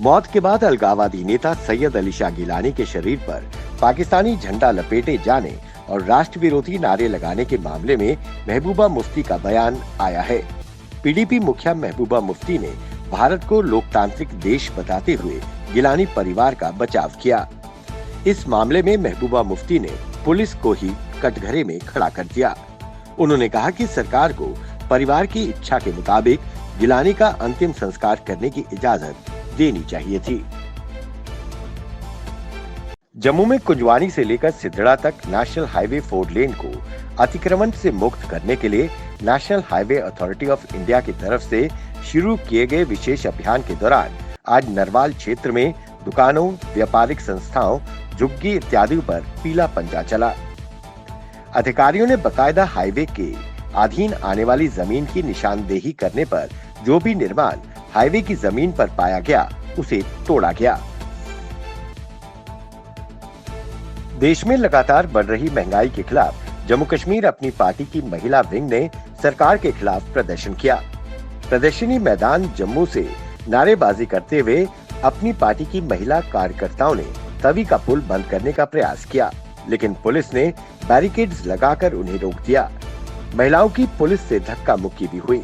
मौत के बाद अलगाववादी नेता सैयद अली शाह गिलानी के शरीर पर पाकिस्तानी झंडा लपेटे जाने और राष्ट्र विरोधी नारे लगाने के मामले में महबूबा मुफ्ती का बयान आया है। पीडीपी मुखिया महबूबा मुफ्ती ने भारत को लोकतांत्रिक देश बताते हुए गिलानी परिवार का बचाव किया। इस मामले में महबूबा मुफ्ती ने पुलिस को ही कटघरे में खड़ा कर दिया। उन्होंने कहा कि सरकार को परिवार की इच्छा के मुताबिक गिलानी का अंतिम संस्कार करने की इजाजत देनी चाहिए थी। जम्मू में कुंजवानी से लेकर सिद्धड़ा तक नेशनल हाईवे 4 लेन को अतिक्रमण से मुक्त करने के लिए national highway authority of India की तरफ से शुरू किए गए विशेष अभियान के दौरान आज नरवाल क्षेत्र में दुकानों, व्यापारिक संस्थाओं, झुग्गी इत्यादि पर पीला पंजा चला। अधिकारियों ने बकायदा हाईवे के अधीन आने वाली जमीन की निशानदेही करने पर जो भी निर्माण हाईवे की जमीन पर पाया गया उसे तोड़ा गया। देश में लगातार बढ़ रही महंगाई के खिलाफ जम्मू कश्मीर अपनी पार्टी की महिला विंग ने सरकार के खिलाफ प्रदर्शन किया। प्रदर्शनी मैदान जम्मू से नारेबाजी करते हुए अपनी पार्टी की महिला कार्यकर्ताओं ने तवी का पुल बंद करने का प्रयास किया, लेकिन पुलिस ने बैरिकेड्स लगाकर उन्हें रोक दिया। महिलाओं की पुलिस से धक्का मुक्की भी हुई।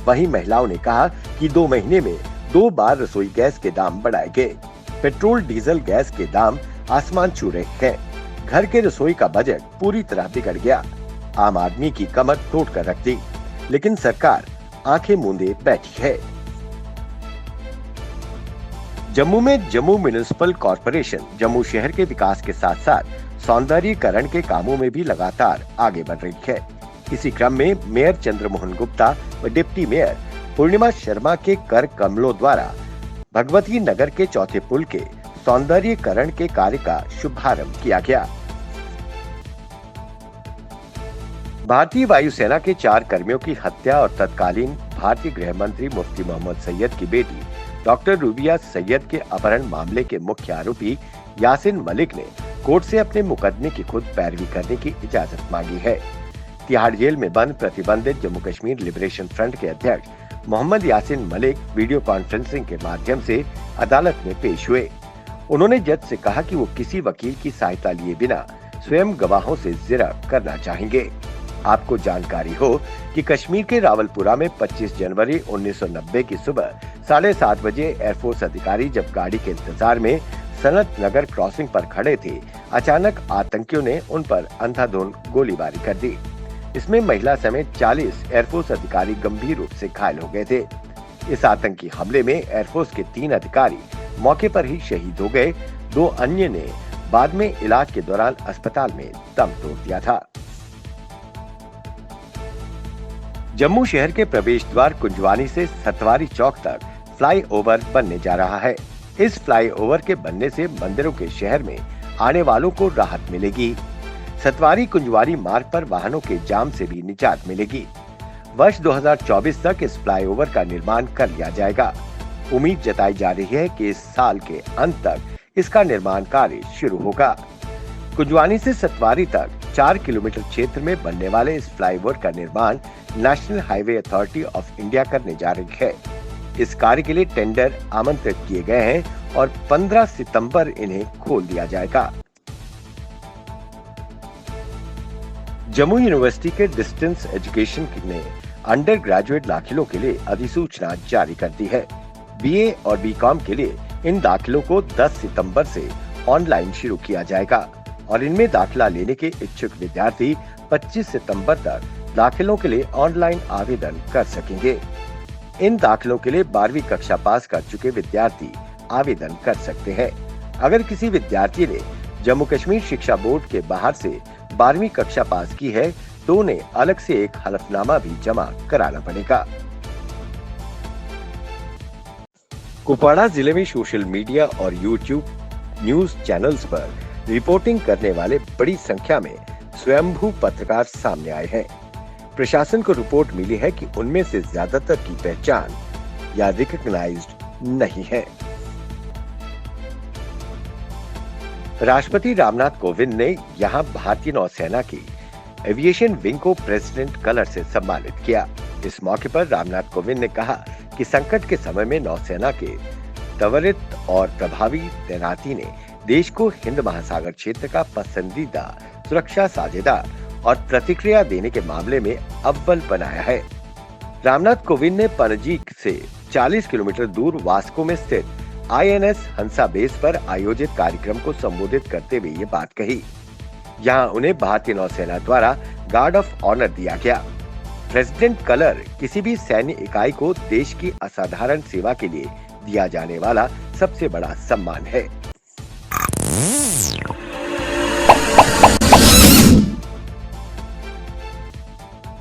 वहीं महिलाओं ने कहा कि 2 महीने में 2 बार रसोई गैस के दाम बढ़ाए गए। पेट्रोल डीजल गैस के दाम आसमान छू रहे हैं। घर के रसोई का बजट पूरी तरह बिगड़ गया। आम आदमी की कमर तोड़ कर रख दी, लेकिन सरकार आंखें मूंदे बैठी है। जम्मू में जम्मू म्युनिसिपल कॉरपोरेशन जम्मू शहर के विकास के साथ साथ सौंदर्यीकरण के कामों में भी लगातार आगे बढ़ रही है। इसी क्रम में मेयर चंद्रमोहन गुप्ता व डिप्टी मेयर पूर्णिमा शर्मा के कर कमलों द्वारा भगवती नगर के चौथे पुल के सौंदर्यीकरण के कार्य का शुभारंभ किया गया। भारतीय वायुसेना के 4 कर्मियों की हत्या और तत्कालीन भारतीय गृह मंत्री मुफ्ती मोहम्मद सैयद की बेटी डॉक्टर रूबिया सैयद के अपहरण मामले के मुख्य आरोपी यासिन मलिक ने कोर्ट से अपने मुकदमे की खुद पैरवी करने की इजाजत मांगी है। तिहाड़ जेल में बंद प्रतिबंधित जम्मू कश्मीर लिबरेशन फ्रंट के अध्यक्ष मोहम्मद यासिन मलिक वीडियो कॉन्फ्रेंसिंग के माध्यम से अदालत में पेश हुए। उन्होंने जज से कहा कि वो किसी वकील की सहायता लिए बिना स्वयं गवाहों से जिरह करना चाहेंगे। आपको जानकारी हो कि कश्मीर के रावलपुरा में 25 जनवरी 1990 की सुबह 7:30 बजे एयरफोर्स अधिकारी जब गाड़ी के इंतजार में सनत नगर क्रॉसिंग पर खड़े थे, अचानक आतंकियों ने उन पर अंधाधुंध गोलीबारी कर दी। इसमें महिला समेत 40 एयरफोर्स अधिकारी गंभीर रूप से घायल हो गए थे। इस आतंकी हमले में एयरफोर्स के 3 अधिकारी मौके पर ही शहीद हो गए। 2 अन्य ने बाद में इलाज के दौरान अस्पताल में दम तोड़ दिया था। जम्मू शहर के प्रवेश द्वार कुंजवानी से सतवारी चौक तक फ्लाईओवर बनने जा रहा है। इस फ्लाईओवर के बनने से मंदिरों के शहर में आने वालों को राहत मिलेगी। सतवारी कुंजवानी मार्ग पर वाहनों के जाम से भी निजात मिलेगी। वर्ष 2024 तक इस फ्लाईओवर का निर्माण कर लिया जाएगा। उम्मीद जताई जा रही है कि इस साल के अंत तक इसका निर्माण कार्य शुरू होगा। कुंजवानी से सतवारी तक 4 किलोमीटर क्षेत्र में बनने वाले इस फ्लाईओवर का निर्माण national highway authority of India करने जा रही है। इस कार्य के लिए टेंडर आमंत्रित किए गए हैं और 15 सितंबर इन्हें खोल दिया जाएगा। जम्मू यूनिवर्सिटी के डिस्टेंस एजुकेशन ने अंडर ग्रेजुएट दाखिलों के लिए अधिसूचना जारी कर दी है। बीए और बीकॉम के लिए इन दाखिलों को 10 सितंबर से ऑनलाइन शुरू किया जाएगा और इनमें दाखिला लेने के इच्छुक विद्यार्थी 25 सितंबर तक दाखिलों के लिए ऑनलाइन आवेदन कर सकेंगे। इन दाखिलों के लिए 12वीं कक्षा पास कर चुके विद्यार्थी आवेदन कर सकते हैं। अगर किसी विद्यार्थी ने जम्मू कश्मीर शिक्षा बोर्ड के बाहर से 12वीं कक्षा पास की है तो उन्हें अलग से एक हलफनामा भी जमा कराना पड़ेगा। कुपवाड़ा जिले में सोशल मीडिया और यूट्यूब न्यूज चैनल्स पर रिपोर्टिंग करने वाले बड़ी संख्या में स्वयंभू पत्रकार सामने आए हैं। प्रशासन को रिपोर्ट मिली है कि उनमें से ज्यादातर की पहचान या रिकॉग्नाइज्ड नहीं है। राष्ट्रपति रामनाथ कोविंद ने यहां भारतीय नौसेना की एविएशन विंग को प्रेसिडेंट कलर से सम्मानित किया। इस मौके पर रामनाथ कोविंद ने कहा कि संकट के समय में नौसेना के त्वरित और प्रभावी तैनाती ने देश को हिंद महासागर क्षेत्र का पसंदीदा सुरक्षा साझेदार और प्रतिक्रिया देने के मामले में अव्वल बनाया है। रामनाथ कोविंद ने पणजी से 40 किलोमीटर दूर वास्को में स्थित आईएनएस हंसा बेस पर आयोजित कार्यक्रम को संबोधित करते हुए ये बात कही। यहाँ उन्हें भारतीय नौसेना द्वारा गार्ड ऑफ ऑनर दिया गया। प्रेसिडेंट कलर किसी भी सैन्य इकाई को देश की असाधारण सेवा के लिए दिया जाने वाला सबसे बड़ा सम्मान है।